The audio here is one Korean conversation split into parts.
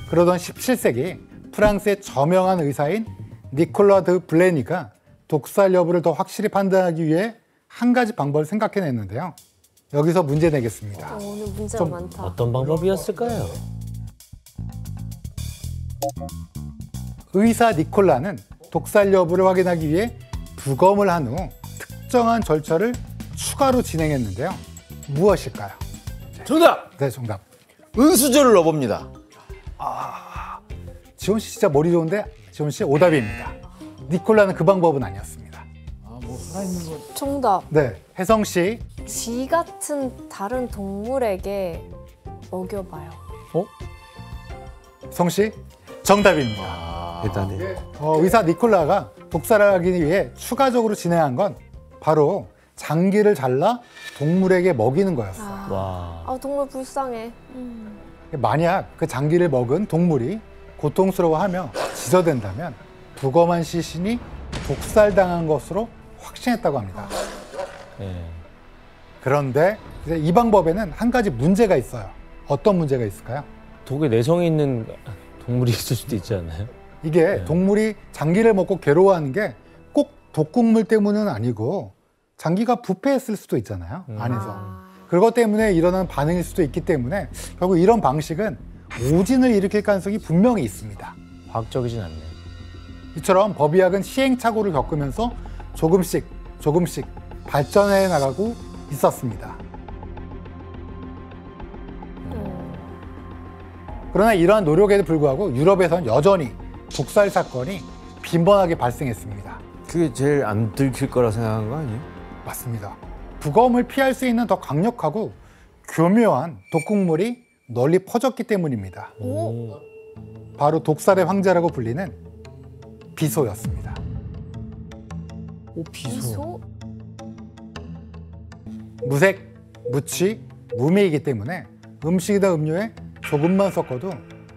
그러던 17세기 프랑스의 저명한 의사인 니콜라 드 블레니가 독살 여부를 더 확실히 판단하기 위해 한 가지 방법을 생각해냈는데요. 여기서 문제 내겠습니다. 오늘 문제가 많다. 어떤 방법이었을까요? 의사 니콜라는 독살 여부를 확인하기 위해 부검을 한 후 특정한 절차를 추가로 진행했는데요. 무엇일까요? 정답! 네, 정답. 은수저를 넣어봅니다. 지원 씨 진짜 머리 좋은데 지원 씨 오답입니다. 니콜라는 그 방법은 아니었습니다. 정답. 네, 혜성 씨. 쥐 같은 다른 동물에게 먹여봐요. 성 씨. 정답입니다. 대단해. 의사 니콜라가 독살을 하기 위해 추가적으로 진행한 건 바로 장기를 잘라 동물에게 먹이는 거였어요. 와. 동물 불쌍해. 만약 그 장기를 먹은 동물이 고통스러워하며 지저댄다면 부검한 시신이 독살당한 것으로 확신했다고 합니다. 네. 그런데 이제 이 방법에는 한 가지 문제가 있어요. 어떤 문제가 있을까요? 독에 내성이 있는 동물이 있을 수도 있지 않나요? 이게 동물이 장기를 먹고 괴로워하는 게 꼭 독극물 때문은 아니고 장기가 부패했을 수도 있잖아요. 안에서. 그것 때문에 일어난 반응일 수도 있기 때문에 결국 이런 방식은 오진을 일으킬 가능성이 분명히 있습니다. 과학적이진 않네. 이처럼 법의학은 시행착오를 겪으면서 조금씩 발전해 나가고 있었습니다. 그러나 이러한 노력에도 불구하고 유럽에서는 여전히 독살 사건이 빈번하게 발생했습니다. 그게 제일 안 들킬 거라 생각한 거 아니에요? 맞습니다. 부검을 피할 수 있는 더 강력하고 교묘한 독극물이 널리 퍼졌기 때문입니다. 바로 독살의 황제라고 불리는 비소였습니다. 비소? 무색, 무취, 무미이기 때문에 음식이나 음료에 조금만 섞어도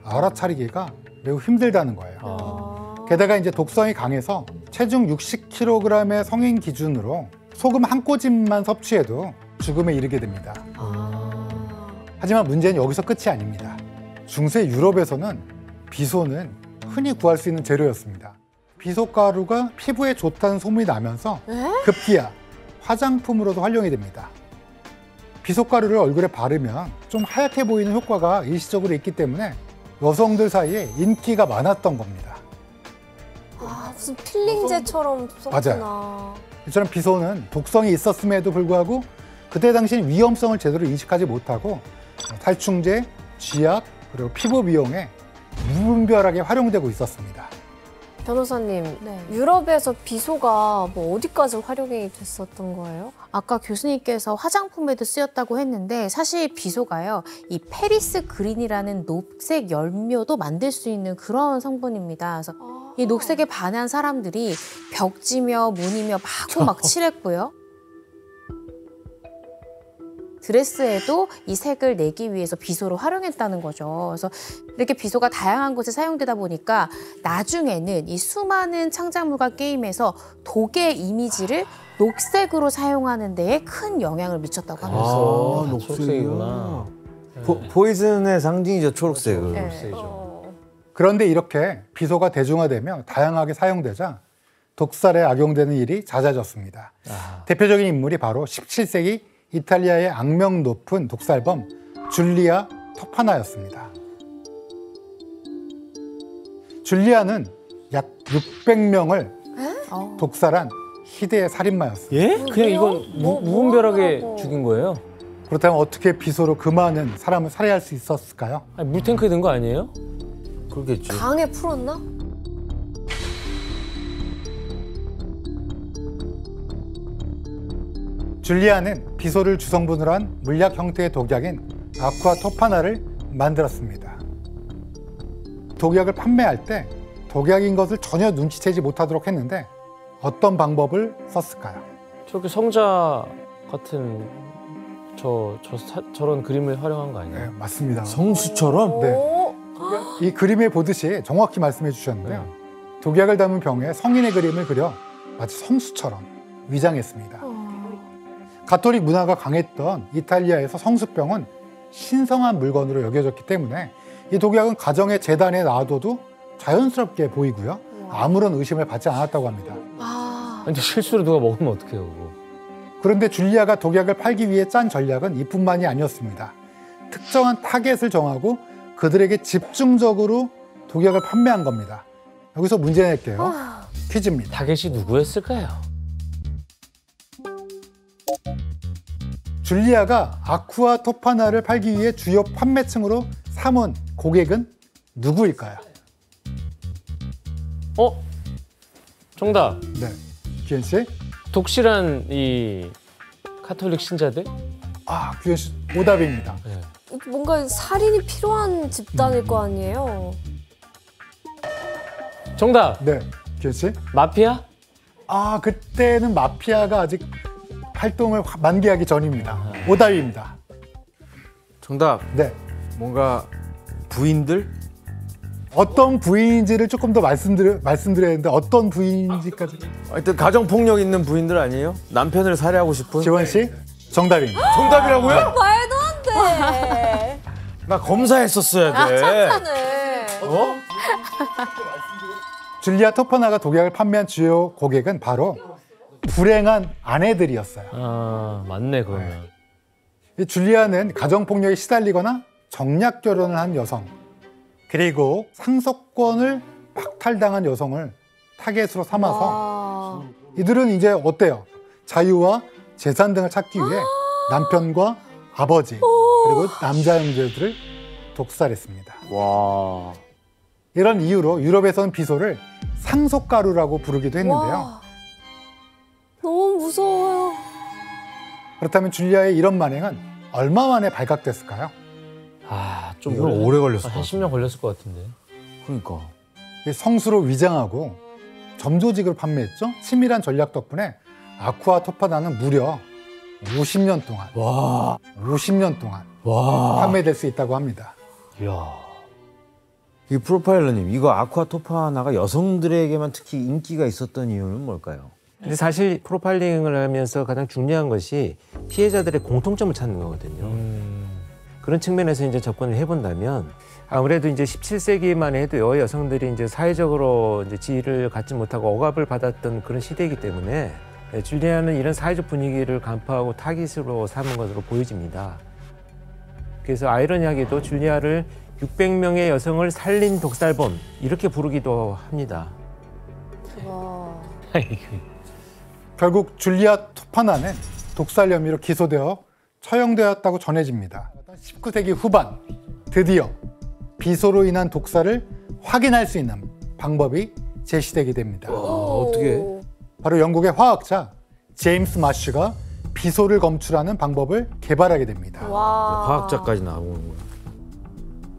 알아차리기가 매우 힘들다는 거예요. 게다가 이제 독성이 강해서 체중 60kg의 성인 기준으로 소금 한 꼬집만 섭취해도 죽음에 이르게 됩니다. 하지만 문제는 여기서 끝이 아닙니다. 중세 유럽에서는 비소는 흔히 구할 수 있는 재료였습니다. 비소가루가 피부에 좋다는 소문이 나면서 급기야 화장품으로도 활용이 됩니다. 비소가루를 얼굴에 바르면 좀 하얗게 보이는 효과가 일시적으로 있기 때문에 여성들 사이에 인기가 많았던 겁니다. 무슨 필링제처럼 썼구나. 맞아요. 이처럼 비소는 독성이 있었음에도 불구하고 그때 당시엔 위험성을 제대로 인식하지 못하고 살충제, 쥐약, 그리고 피부 미용에 무분별하게 활용되고 있었습니다. 변호사님, 유럽에서 비소가 뭐 어디까지 활용이 됐었던 거예요? 아까 교수님께서 화장품에도 쓰였다고 했는데 사실 비소가요, 이 페리스 그린이라는 녹색 열묘도 만들 수 있는 그런 성분입니다. 그래서 이 녹색에 반한 사람들이 벽지며 무늬며 마구 막 칠했고요. 드레스에도 이 색을 내기 위해서 비소를 활용했다는 거죠. 그래서 이렇게 비소가 다양한 곳에 사용되다 보니까 나중에는 이 수많은 창작물과 게임에서 독의 이미지를 녹색으로 사용하는 데에 큰 영향을 미쳤다고 합니다. 녹색이구나. 포이즌의 상징이죠, 초록색은. 그런데 이렇게 비소가 대중화되며 다양하게 사용되자 독살에 악용되는 일이 잦아졌습니다. 대표적인 인물이 바로 17세기 이탈리아의 악명 높은 독살범 줄리아 토파나였습니다. 줄리아는 약 600명을 독살한 희대의 살인마였습니다. 예? 그냥 이건 무분별하게 죽인 거예요? 그렇다면 어떻게 비소로 그 많은 사람을 살해할 수 있었을까요? 아니, 물탱크에 든 거 아니에요? 그렇겠지. 강에 풀었나? 줄리아는 비소를 주성분으로 한 물약 형태의 독약인 아쿠아토파나를 만들었습니다. 독약을 판매할 때 독약인 것을 전혀 눈치채지 못하도록 했는데 어떤 방법을 썼을까요? 저렇게 성자 같은 저런 그림을 활용한 거 아니에요? 네, 맞습니다. 성수처럼? 네. 이 그림에 보듯이 정확히 말씀해 주셨는데요. 독약을 담은 병에 성인의 그림을 그려 마치 성수처럼 위장했습니다. 가톨릭 문화가 강했던 이탈리아에서 성수병은 신성한 물건으로 여겨졌기 때문에 이 독약은 가정의 재단에 놔둬도 자연스럽게 보이고요. 아무런 의심을 받지 않았다고 합니다. 근데 실수로 누가 먹으면 어떡해요, 그거. 그런데 줄리아가 독약을 팔기 위해 짠 전략은 이뿐만이 아니었습니다. 특정한 타겟을 정하고 그들에게 집중적으로 독약을 판매한 겁니다. 여기서 문제 낼게요. 퀴즈입니다. 타겟이 누구였을까요? 줄리아가 아쿠아 토파나를 팔기 위해 주요 판매층으로 삼은 고객은 누구일까요? 정답. 네, 규현 씨. 독실한 이 카톨릭 신자들? 규현 씨 오답입니다. 네. 뭔가 살인이 필요한 집단일 거 아니에요? 정답. 네, 규현 씨. 마피아? 그때는 마피아가 아직 활동을 만개하기 전입니다. 오답입니다. 정답. 네. 뭔가 부인들? 어떤 부인인지를 조금 더 말씀드려야 되는데 어떤 부인인지까지. 하여튼 가정폭력 있는 부인들 아니에요? 남편을 살해하고 싶은? 지원 씨 정답입니다. 정답이라고요? 말도 안 돼. 나 검사했었어야 돼. 네. 줄리아 토퍼나가 독약을 판매한 주요 고객은 바로 불행한 아내들이었어요. 맞네, 그러면. 이 줄리아는 가정폭력에 시달리거나 정략 결혼을 한 여성, 그리고 상속권을 박탈당한 여성을 타겟으로 삼아서 이들은 이제 어때요? 자유와 재산 등을 찾기 위해 남편과 아버지 그리고 남자 형제들을 독살했습니다. 와. 이런 이유로 유럽에서는 비소를 상속가루라고 부르기도 했는데요. 와, 너무 무서워요. 그렇다면 줄리아의 이런 만행은 얼마 만에 발각됐을까요? 좀 이건 오래 걸렸을 것 한 10년 걸렸을 것 같은데. 그러니까. 성수로 위장하고 점조직을 판매했죠. 치밀한 전략 덕분에 아쿠아 토파나는 무려 50년 동안 와. 50년 동안 와. 판매될 수 있다고 합니다. 이야. 이 프로파일러님, 이거 아쿠아 토파나가 여성들에게만 특히 인기가 있었던 이유는 뭘까요? 근데 사실 프로파일링을 하면서 가장 중요한 것이 피해자들의 공통점을 찾는 거거든요. 그런 측면에서 이제 접근을 해본다면 아무래도 이제 17세기만 해도요, 여성들이 이제 사회적으로 이제 지위를 갖지 못하고 억압을 받았던 그런 시대이기 때문에 줄리아는 이런 사회적 분위기를 간파하고 타깃으로 삼은 것으로 보여집니다. 그래서 아이러니하게도 줄리아를 600명의 여성을 살린 독살범 이렇게 부르기도 합니다. 결국 줄리아 토파나는 독살 혐의로 기소되어 처형되었다고 전해집니다. 19세기 후반 드디어 비소로 인한 독살을 확인할 수 있는 방법이 제시되게 됩니다. 어떻게? 바로 영국의 화학자 제임스 마쉬가 비소를 검출하는 방법을 개발하게 됩니다. 와. 화학자까지 나오는 거야.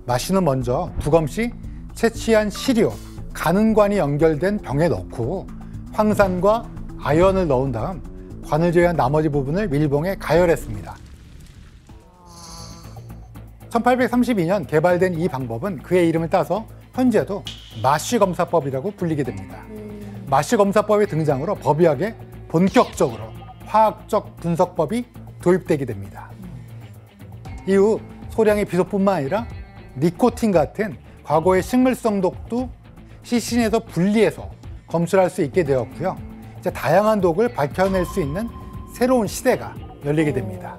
마쉬는 먼저 두 검씩 채취한 시료, 가는관이 연결된 병에 넣고 황산과 아연을 넣은 다음 관을 제외한 나머지 부분을 밀봉해 가열했습니다. 1832년 개발된 이 방법은 그의 이름을 따서 현재도 마쉬 검사법이라고 불리게 됩니다. 마쉬 검사법의 등장으로 법의학에 본격적으로 화학적 분석법이 도입되게 됩니다. 이후 소량의 비소뿐만 아니라 니코틴 같은 과거의 식물성 독도 시신에서 분리해서 검출할 수 있게 되었고요. 이제 다양한 독을 밝혀낼 수 있는 새로운 시대가 열리게 됩니다.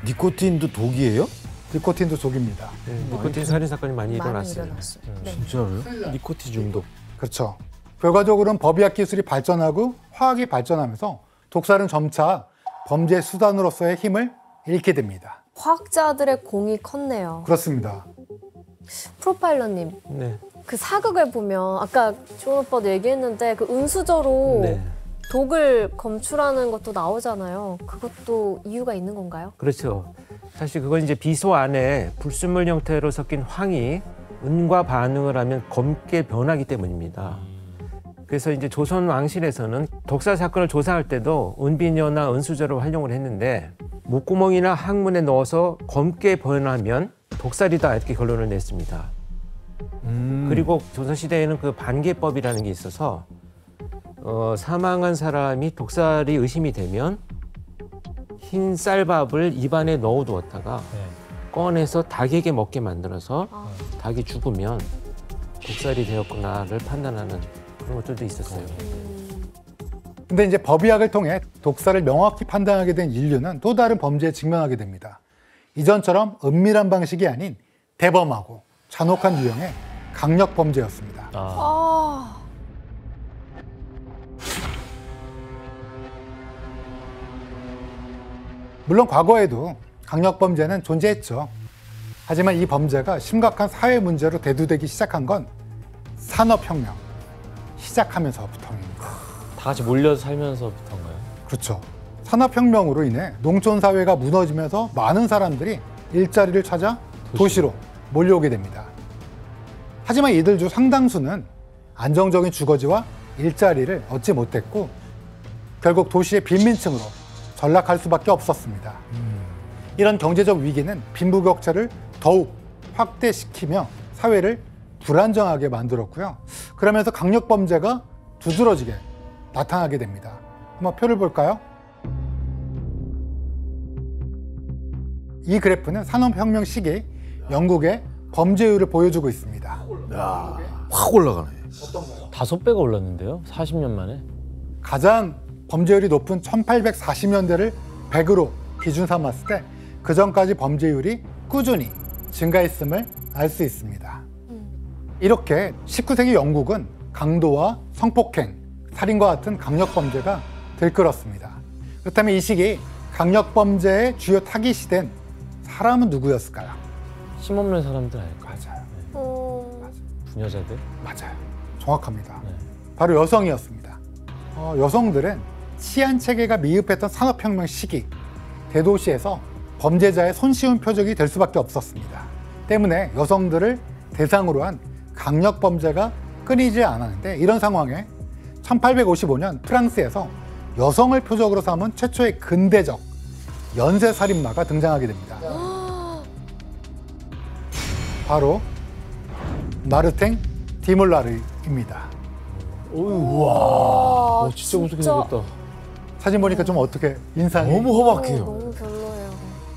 니코틴도 독이에요? 니코틴도 독입니다. 니코틴 살인 사건이 많이 많이 일어났어요. 일어났어요. 네. 진짜로요? 니코틴 중독. 그렇죠. 결과적으로는 법의학 기술이 발전하고 화학이 발전하면서 독살은 점차 범죄 수단으로서의 힘을 잃게 됩니다. 과학자들의 공이 컸네요. 그렇습니다. 프로파일러님, 네. 그 사극을 보면 아까 조은 오빠도 얘기했는데 그 은수저로 네. 독을 검출하는 것도 나오잖아요. 그것도 이유가 있는 건가요? 그렇죠. 사실 그건 이제 비소 안에 불순물 형태로 섞인 황이 은과 반응을 하면 검게 변하기 때문입니다. 그래서 이제 조선 왕실에서는 독살 사건을 조사할 때도 은비녀나 은수저를 활용을 했는데 목구멍이나 항문에 넣어서 검게 변하면 독살이다 이렇게 결론을 냈습니다. 그리고 조선시대에는 그 반개법이라는 게 있어서 사망한 사람이 독살이 의심이 되면 흰 쌀밥을 입안에 넣어두었다가 꺼내서 닭에게 먹게 만들어서 닭이 죽으면 독살이 되었구나를 판단하는 그런 것들도 있었어요. 근데 이제 법의학을 통해 독살을 명확히 판단하게 된 인류는 또 다른 범죄에 직면하게 됩니다. 이전처럼 은밀한 방식이 아닌 대범하고 잔혹한 유형의 강력 범죄였습니다. 물론 과거에도 강력 범죄는 존재했죠. 하지만 이 범죄가 심각한 사회 문제로 대두되기 시작한 건 산업혁명 시작하면서부터입니다. 다 같이 몰려서 살면서부터인가요? 그렇죠. 산업혁명으로 인해 농촌사회가 무너지면서 많은 사람들이 일자리를 찾아 도시로 몰려오게 됩니다. 하지만 이들 중 상당수는 안정적인 주거지와 일자리를 얻지 못했고 결국 도시의 빈민층으로 전락할 수밖에 없었습니다. 이런 경제적 위기는 빈부격차를 더욱 확대시키며 사회를 불안정하게 만들었고요. 그러면서 강력범죄가 두드러지게 나타나게 됩니다. 한번 표를 볼까요? 이 그래프는 산업혁명 시기 영국의 범죄율을 보여주고 있습니다. 확 올라가네. 5배가 올랐는데요? 40년 만에? 가장 범죄율이 높은 1840년대를 100으로 기준 삼았을 때 그전까지 범죄율이 꾸준히 증가했음을 알 수 있습니다. 이렇게 19세기 영국은 강도와 성폭행, 살인과 같은 강력범죄가 들끓었습니다. 그렇다면 이 시기 강력범죄의 주요 타깃이 된 사람은 누구였을까요? 힘없는 사람들 아닐까요? 맞아요. 부녀자들? 맞아요. 정확합니다. 네. 바로 여성이었습니다. 여성들은 치안 체계가 미흡했던 산업혁명 시기 대도시에서 범죄자의 손쉬운 표적이 될 수밖에 없었습니다. 때문에 여성들을 대상으로 한 강력범죄가 끊이지 않았는데 이런 상황에 1855년 프랑스에서 여성을 표적으로 삼은 최초의 근대적 연쇄살인마가 등장하게 됩니다. 바로 마르탱 디몰라르입니다. 와, 진짜 무섭게 생겼다. 사진 보니까 좀 어떻게 인상이 너무 험악해요. 너무 별로예요.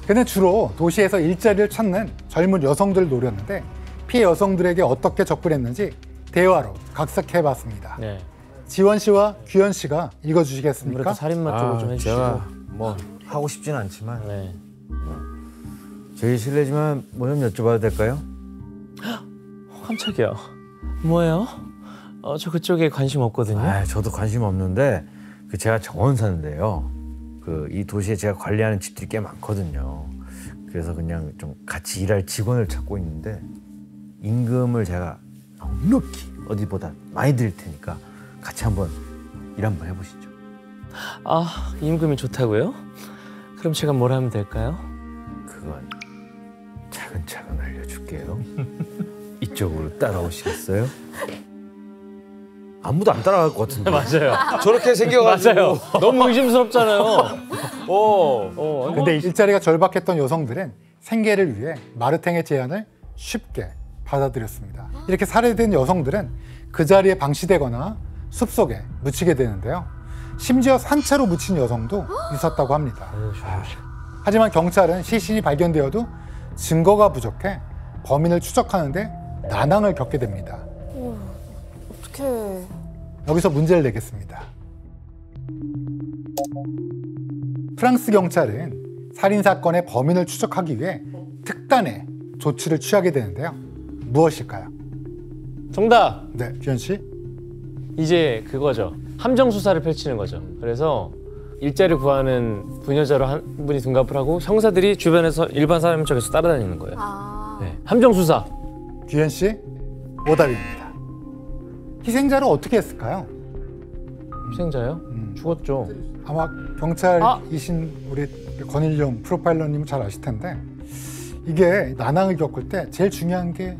그는 주로 도시에서 일자리를 찾는 젊은 여성들을 노렸는데 피해 여성들에게 어떻게 접근했는지 대화로 각색해봤습니다. 네. 지원 씨와 규현 씨가 아무래도 읽어주시겠습니까? 살인마 쪽을 좀 해주시고. 제가 뭐 하고 싶진 않지만 네. 저희 실례지만 뭐 좀 여쭤봐도 될까요? 깜짝이야. 뭐예요? 저 그쪽에 관심 없거든요. 아, 저도 관심 없는데 제가 정원 사는데요. 이 도시에 제가 관리하는 집들이 꽤 많거든요. 그래서 그냥 좀 같이 일할 직원을 찾고 있는데 임금을 제가 넉넉히 어디보다 많이 드릴 테니까 같이 한번 일 한번 해보시죠. 아, 임금이 좋다고요? 그럼 제가 뭘 하면 될까요? 그건 차근차근 알려줄게요. 이쪽으로 따라오시겠어요? 아무도 안 따라갈 것 같은데. 맞아요. 저렇게 생겨가지고. 맞아요. 너무 의심스럽잖아요. 근데 일자리가 절박했던 여성들은 생계를 위해 마르탱의 제안을 쉽게 받아들였습니다. 이렇게 살해된 여성들은 그 자리에 방치되거나 숲속에 묻히게 되는데요. 심지어 산채로 묻힌 여성도 있었다고 합니다. 하지만 경찰은 시신이 발견되어도 증거가 부족해 범인을 추적하는데 난항을 겪게 됩니다. 어떡해. 여기서 문제를 내겠습니다. 프랑스 경찰은 살인사건의 범인을 추적하기 위해 특단의 조치를 취하게 되는데요. 무엇일까요? 정답! 네, 규현 씨. 이제 그거죠. 함정 수사를 펼치는 거죠. 그래서 일자리 구하는 부녀자로 한 분이 둔갑을 하고 형사들이 주변에서 일반 사람 쪽에서 따라다니는 거예요. 네. 함정 수사. 규현 씨, 오답입니다. 희생자를 어떻게 했을까요? 희생자요? 죽었죠. 아마 경찰이신 우리 권일용 프로파일러님은 잘 아실 텐데 이게 난항을 겪을 때 제일 중요한 게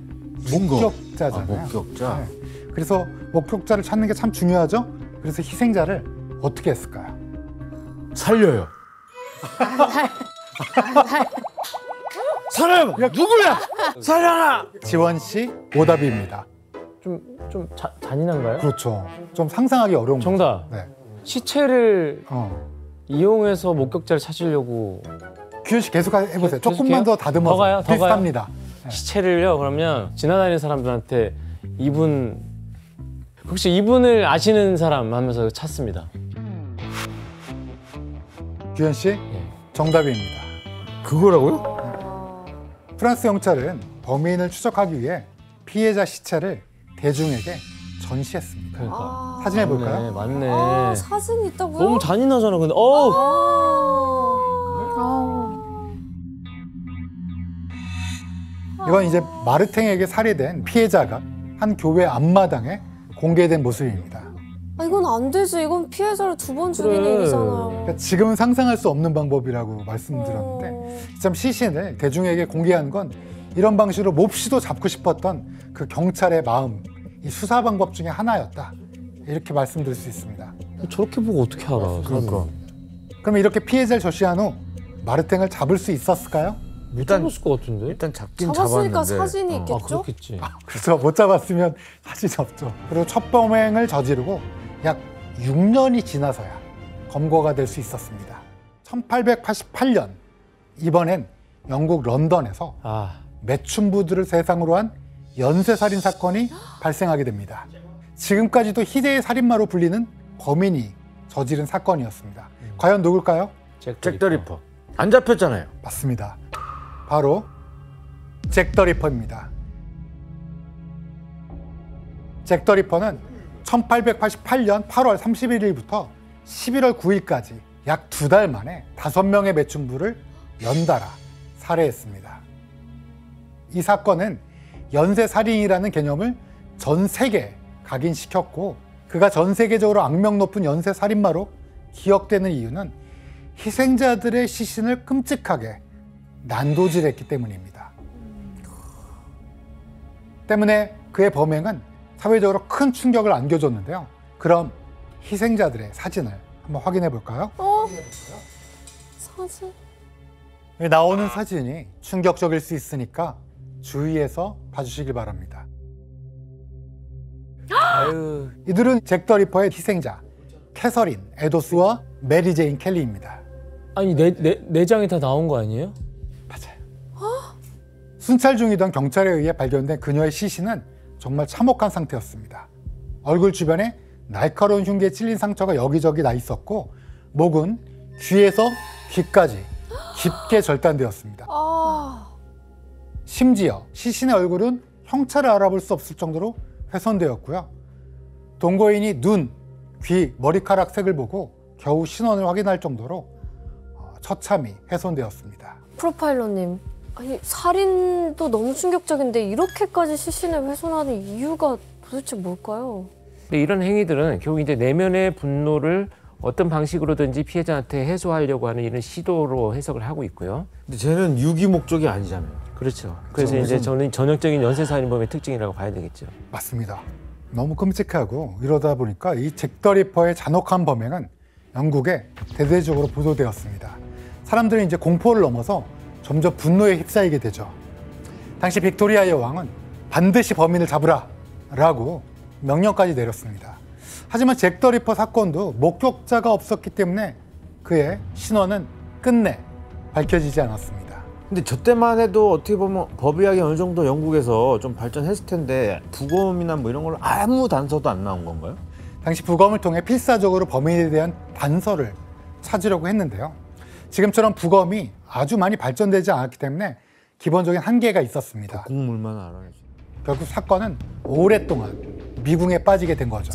목격자잖아요. 목격자. 네. 그래서 목격자를 찾는 게 참 중요하죠. 그래서 희생자를 어떻게 했을까요? 살려요. 사람 누구야? 살려라. 지원 씨, 오답입니다. 좀 잔인한가요? 그렇죠. 좀 상상하기 어려운 거죠. 정답. 네. 시체를 어. 이용해서 목격자를 찾으려고 규현 씨 계속 해보세요. 조금만 계속해요? 더 다듬어서. 더 가요? 더 가요? 비슷합니다. 시체를요. 그러면 지나다니는 사람들한테 이분 혹시 이분을 아시는 사람 하면서 찾습니다. 규현 씨 정답입니다. 그거라고요? 프랑스 경찰은 범인을 추적하기 위해 피해자 시체를 대중에게 전시했습니다. 그러니까 사진해 볼까요? 맞네. 아, 사진이 있다고요? 너무 잔인하잖아. 근데 이건 이제 마르탱에게 살해된 피해자가 한 교회 앞마당에 공개된 모습입니다. 아, 이건 안 되지. 이건 피해자를 2번 죽인 그래. 일이잖아요. 그러니까 지금은 상상할 수 없는 방법이라고 말씀드렸는데 참 시신을 대중에게 공개한 건 이런 방식으로 몹시도 잡고 싶었던 그 경찰의 마음, 이 수사 방법 중에 하나였다. 이렇게 말씀드릴 수 있습니다. 저렇게 보고 어떻게 알아? 그러니까. 그럼 이렇게 피해자를 저시한 후 마르탱을 잡을 수 있었을까요? 못 잡았을 것 같은데. 일단 잡긴 잡았으니까 잡았는데 사진이 있겠죠? 아 그렇겠지. 그래서 못 잡았으면 사진이 없죠. 그리고 첫 범행을 저지르고 약 6년이 지나서야 검거가 될 수 있었습니다. 1888년 이번엔 영국 런던에서 아 매춘부들을 대상으로 한 연쇄살인 사건이 발생하게 됩니다. 지금까지도 희대의 살인마로 불리는 범인이 저지른 사건이었습니다. 과연 누굴까요? 잭 더 리퍼 안 잡혔잖아요. 맞습니다. 바로 잭 더 리퍼입니다. 잭 더 리퍼는 1888년 8월 31일부터 11월 9일까지 약 2달 만에 5명의 매춘부를 연달아 살해했습니다. 이 사건은 연쇄살인이라는 개념을 전 세계에 각인시켰고 그가 전 세계적으로 악명 높은 연쇄살인마로 기억되는 이유는 희생자들의 시신을 끔찍하게 난도질했기 때문입니다. 때문에 그의 범행은 사회적으로 큰 충격을 안겨줬는데요. 그럼 희생자들의 사진을 한번 확인해 볼까요? 사진? 여기 나오는 사진이 충격적일 수 있으니까 주의해서 봐주시길 바랍니다. 아유 이들은 잭 더 리퍼의 희생자 캐서린 에도스와 메리 제인 켈리입니다. 아니 내장이 다 나온 거 아니에요? 맞아요. 순찰 중이던 경찰에 의해 발견된 그녀의 시신은 정말 참혹한 상태였습니다. 얼굴 주변에 날카로운 흉기에 찔린 상처가 여기저기 나 있었고 목은 귀에서 귀까지 깊게 절단되었습니다. 심지어 시신의 얼굴은 형체를 알아볼 수 없을 정도로 훼손되었고요. 동거인이 눈, 귀, 머리카락 색을 보고 겨우 신원을 확인할 정도로 처참히 훼손되었습니다. 프로파일러님, 아니 살인도 너무 충격적인데 이렇게까지 시신을 훼손하는 이유가 도대체 뭘까요? 근데 이런 행위들은 결국 이제 내면의 분노를 어떤 방식으로든지 피해자한테 해소하려고 하는 이런 시도로 해석을 하고 있고요. 근데 쟤는 유기 목적이 아니잖아요. 그렇죠. 그래서 이제 저는 전형적인 연쇄살인범의 특징이라고 봐야 되겠죠. 맞습니다. 너무 끔찍하고 이러다 보니까 이 잭 더 리퍼의 잔혹한 범행은 영국에 대대적으로 보도되었습니다. 사람들은 이제 공포를 넘어서 점점 분노에 휩싸이게 되죠. 당시 빅토리아 여왕은 반드시 범인을 잡으라 라고 명령까지 내렸습니다. 하지만 잭 더 리퍼 사건도 목격자가 없었기 때문에 그의 신원은 끝내 밝혀지지 않았습니다. 근데 저 때만 해도 어떻게 보면 법의학이 어느 정도 영국에서 좀 발전했을 텐데 부검이나 뭐 이런 걸로 아무 단서도 안 나온 건가요? 당시 부검을 통해 필사적으로 범인에 대한 단서를 찾으려고 했는데요. 지금처럼 부검이 아주 많이 발전되지 않았기 때문에 기본적인 한계가 있었습니다. 국물만 알아야지. 결국 사건은 오랫동안 미궁에 빠지게 된 거죠.